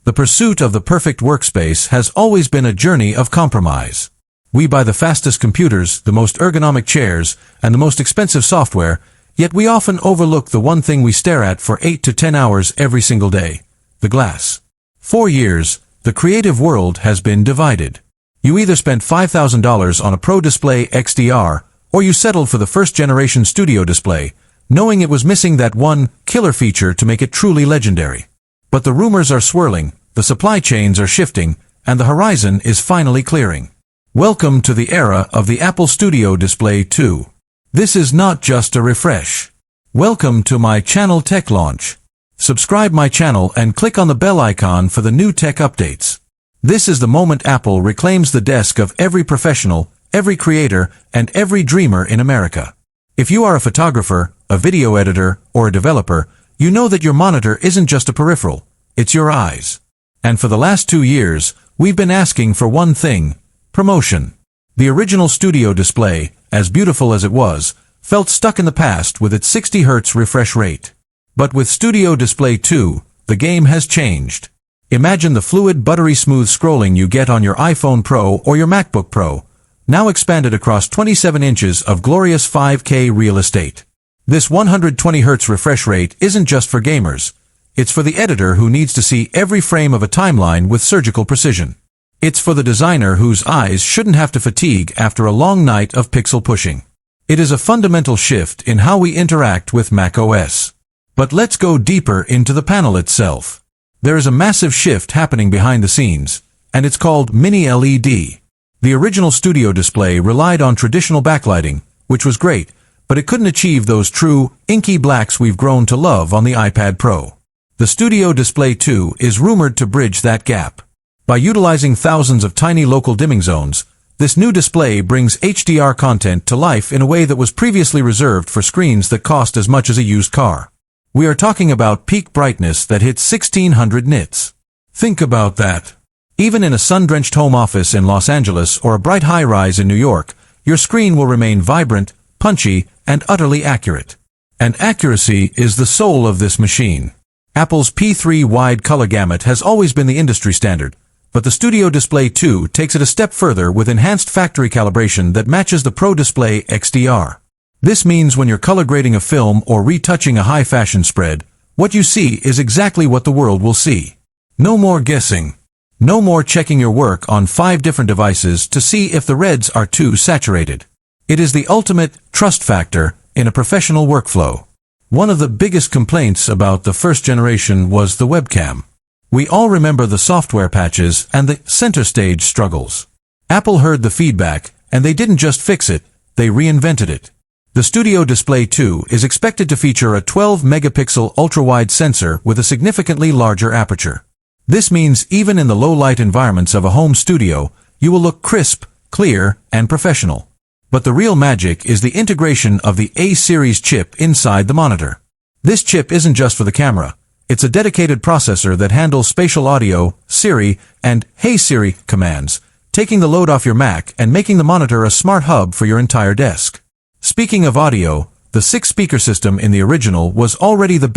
The pursuit of the perfect workspace has always been a journey of compromise. We buy the fastest computers, the most ergonomic chairs, and the most expensive software, yet we often overlook the one thing we stare at for 8 to 10 hours every single day: the glass. For years, the creative world has been divided. You either spent $5,000 on a Pro Display XDR, or you settled for the first-generation Studio Display, knowing it was missing that one killer feature to make it truly legendary. But the rumors are swirling, the supply chains are shifting, and the horizon is finally clearing. Welcome to the era of the Apple Studio Display 2. This is not just a refresh. Welcome to my channel Tech Launch. Subscribe my channel and click on the bell icon for the new tech updates. This is the moment Apple reclaims the desk of every professional, every creator, and every dreamer in America. If you are a photographer, a video editor, or a developer, you know that your monitor isn't just a peripheral, it's your eyes. And for the last 2 years, we've been asking for one thing: promotion. The original Studio Display, as beautiful as it was, felt stuck in the past with its 60 Hz refresh rate. But with Studio Display 2, the game has changed. Imagine the fluid, buttery smooth scrolling you get on your iPhone Pro or your MacBook Pro, now expanded across 27 inches of glorious 5K real estate. This 120 Hz refresh rate isn't just for gamers. It's for the editor who needs to see every frame of a timeline with surgical precision. It's for the designer whose eyes shouldn't have to fatigue after a long night of pixel pushing. It is a fundamental shift in how we interact with macOS. But let's go deeper into the panel itself. There is a massive shift happening behind the scenes, and it's called Mini LED. The original Studio Display relied on traditional backlighting, which was great, but it couldn't achieve those true, inky blacks we've grown to love on the iPad Pro. The Studio Display 2 is rumored to bridge that gap. By utilizing thousands of tiny local dimming zones, this new display brings HDR content to life in a way that was previously reserved for screens that cost as much as a used car. We are talking about peak brightness that hits 1600 nits. Think about that. Even in a sun-drenched home office in Los Angeles or a bright high-rise in New York, your screen will remain vibrant, punchy, and utterly accurate. And accuracy is the soul of this machine. Apple's P3 wide color gamut has always been the industry standard, but the Studio Display 2 takes it a step further with enhanced factory calibration that matches the Pro Display XDR. This means when you're color grading a film or retouching a high-fashion spread, what you see is exactly what the world will see. No more guessing. No more checking your work on 5 different devices to see if the reds are too saturated. It is the ultimate trust factor in a professional workflow. One of the biggest complaints about the first generation was the webcam. We all remember the software patches and the center stage struggles. Apple heard the feedback, and they didn't just fix it, they reinvented it. The Studio Display 2 is expected to feature a 12-megapixel ultra-wide sensor with a significantly larger aperture. This means even in the low-light environments of a home studio, you will look crisp, clear, and professional. But the real magic is the integration of the A-series chip inside the monitor. This chip isn't just for the camera. It's a dedicated processor that handles spatial audio, Siri, and Hey Siri commands, taking the load off your Mac and making the monitor a smart hub for your entire desk. Speaking of audio, the 6-speaker system in the original was already the best